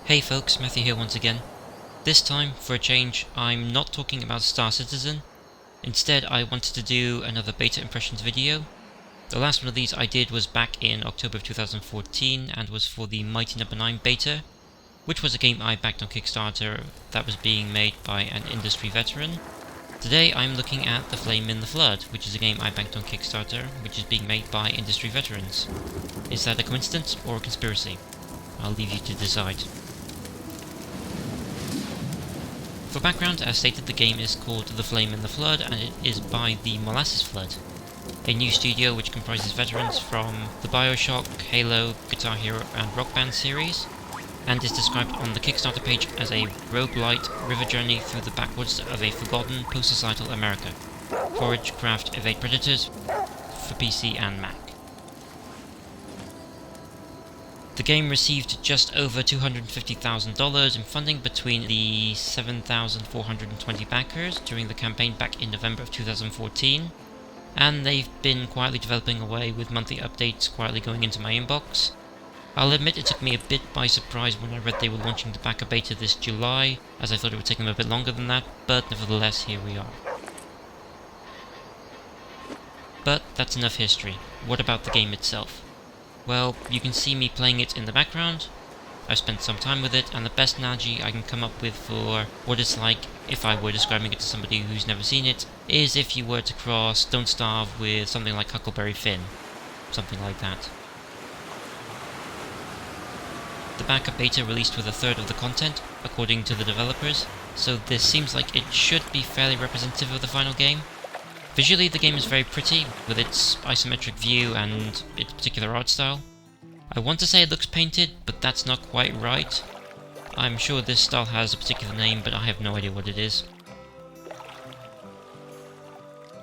Hey folks, Matthew here once again. This time, for a change, I'm not talking about Star Citizen. Instead, I wanted to do another beta impressions video. The last one of these I did was back in October of 2014 and was for the Mighty No. 9 beta, which was a game I backed on Kickstarter that was being made by an industry veteran. Today I'm looking at The Flame in the Flood, which is a game I backed on Kickstarter, which is being made by industry veterans. Is that a coincidence or a conspiracy? I'll leave you to decide. For background, as stated, the game is called The Flame in the Flood, and it is by the Molasses Flood, a new studio which comprises veterans from the Bioshock, Halo, Guitar Hero and Rock Band series, and is described on the Kickstarter page as a roguelite river journey through the backwoods of a forgotten post-societal America. Forage, craft, evade predators for PC and Mac. The game received just over $250,000 in funding between the 7,420 backers during the campaign back in November of 2014, and they've been quietly developing away with monthly updates quietly going into my inbox. I'll admit it took me a bit by surprise when I read they were launching the backer beta this July, as I thought it would take them a bit longer than that, but nevertheless here we are. But that's enough history. What about the game itself? Well, you can see me playing it in the background. I've spent some time with it, and the best analogy I can come up with for what it's like if I were describing it to somebody who's never seen it is if you were to cross Don't Starve with something like Huckleberry Finn. Something like that. The backup beta released with a third of the content, according to the developers, so this seems like it should be fairly representative of the final game. Visually, the game is very pretty, with its isometric view and its particular art style. I want to say it looks painted, but that's not quite right. I'm sure this style has a particular name, but I have no idea what it is.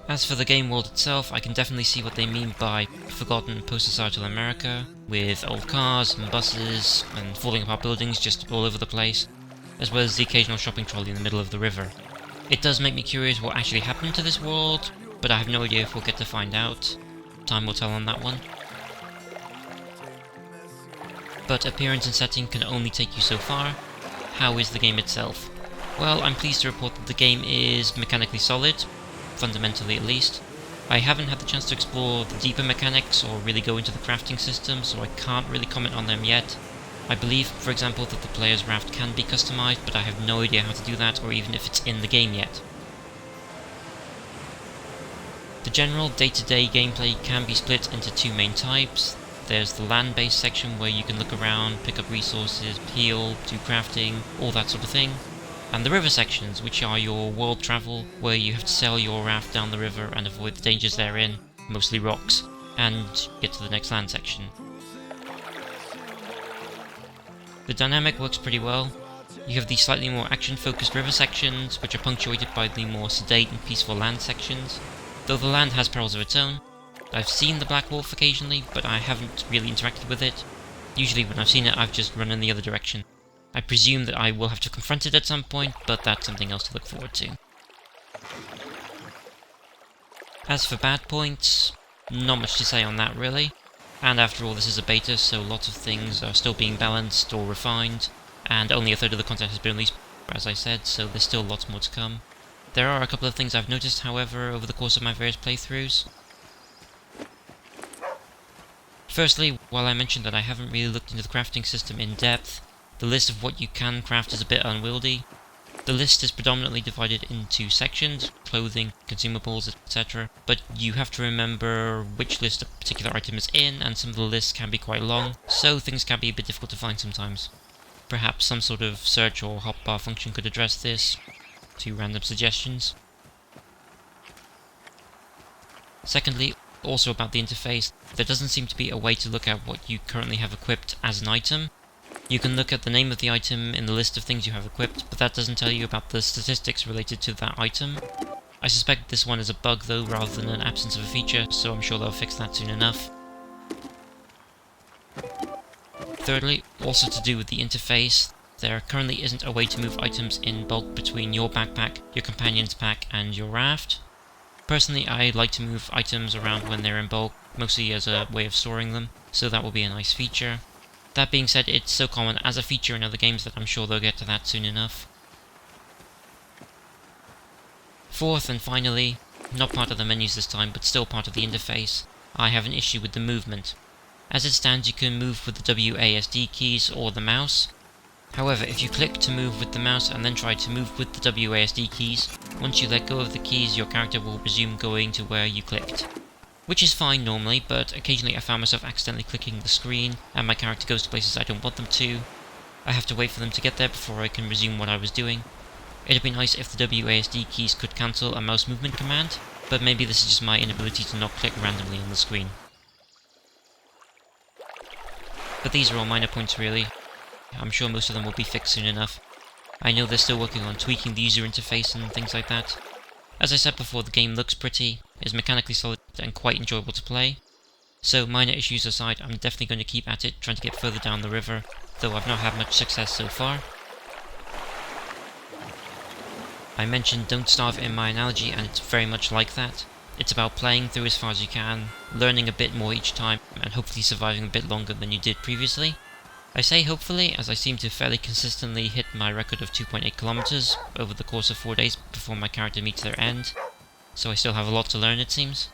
As for the game world itself, I can definitely see what they mean by forgotten post-societal America, with old cars and buses and falling apart buildings just all over the place, as well as the occasional shopping trolley in the middle of the river. It does make me curious what actually happened to this world, but I have no idea if we'll get to find out. Time will tell on that one. But appearance and setting can only take you so far. How is the game itself? Well, I'm pleased to report that the game is mechanically solid, fundamentally at least. I haven't had the chance to explore the deeper mechanics or really go into the crafting system, so I can't really comment on them yet. I believe, for example, that the player's raft can be customized, but I have no idea how to do that or even if it's in the game yet. The general day-to-day gameplay can be split into two main types. There's the land-based section where you can look around, pick up resources, heal, do crafting, all that sort of thing. And the river sections, which are your world travel, where you have to sail your raft down the river and avoid the dangers therein, mostly rocks, and get to the next land section. The dynamic works pretty well. You have the slightly more action-focused river sections, which are punctuated by the more sedate and peaceful land sections. Though the land has perils of its own. I've seen the Black Wolf occasionally, but I haven't really interacted with it. Usually when I've seen it, I've just run in the other direction. I presume that I will have to confront it at some point, but that's something else to look forward to. As for bad points, not much to say on that really. And after all, this is a beta, so lots of things are still being balanced or refined, and only a third of the content has been released, as I said, so there's still lots more to come. There are a couple of things I've noticed, however, over the course of my various playthroughs. Firstly, while I mentioned that I haven't really looked into the crafting system in depth, the list of what you can craft is a bit unwieldy. The list is predominantly divided into sections, clothing, consumables, etc. But you have to remember which list a particular item is in, and some of the lists can be quite long, so things can be a bit difficult to find sometimes. Perhaps some sort of search or hotbar function could address this. 2 random suggestions. Secondly, also about the interface, there doesn't seem to be a way to look at what you currently have equipped as an item. You can look at the name of the item in the list of things you have equipped, but that doesn't tell you about the statistics related to that item. I suspect this one is a bug though, rather than an absence of a feature, so I'm sure they'll fix that soon enough. Thirdly, also to do with the interface, there currently isn't a way to move items in bulk between your backpack, your companion's pack, and your raft. Personally, I like to move items around when they're in bulk, mostly as a way of storing them, so that will be a nice feature. That being said, it's so common as a feature in other games that I'm sure they'll get to that soon enough. Fourth and finally, not part of the menus this time, but still part of the interface, I have an issue with the movement. As it stands, you can move with the WASD keys or the mouse. However, if you click to move with the mouse and then try to move with the WASD keys, once you let go of the keys, your character will resume going to where you clicked. Which is fine normally, but occasionally I found myself accidentally clicking the screen, and my character goes to places I don't want them to. I have to wait for them to get there before I can resume what I was doing. It'd be nice if the WASD keys could cancel a mouse movement command, but maybe this is just my inability to not click randomly on the screen. But these are all minor points really. I'm sure most of them will be fixed soon enough. I know they're still working on tweaking the user interface and things like that. As I said before, the game looks pretty, is mechanically solid and quite enjoyable to play. So minor issues aside, I'm definitely going to keep at it, trying to get further down the river, though I've not had much success so far. I mentioned don't starve in my analogy, and it's very much like that. It's about playing through as far as you can, learning a bit more each time, and hopefully surviving a bit longer than you did previously. I say hopefully, as I seem to fairly consistently hit my record of 2.8 kilometers over the course of 4 days before my character meets their end, so I still have a lot to learn it seems.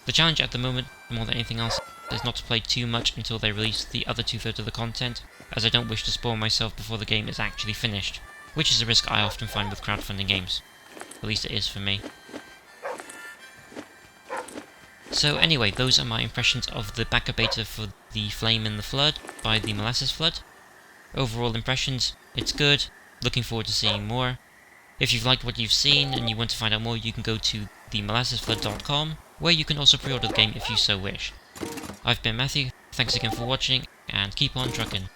The challenge at the moment, more than anything else, is not to play too much until they release the other 2/3 of the content, as I don't wish to spoil myself before the game is actually finished, which is a risk I often find with crowdfunding games. At least it is for me. So anyway, those are my impressions of the backup beta for the Flame in the Flood by the Molasses Flood. Overall impressions, it's good, looking forward to seeing more. If you've liked what you've seen and you want to find out more, you can go to themolassesflood.com, where you can also pre-order the game if you so wish. I've been Matthew, thanks again for watching, and keep on trucking.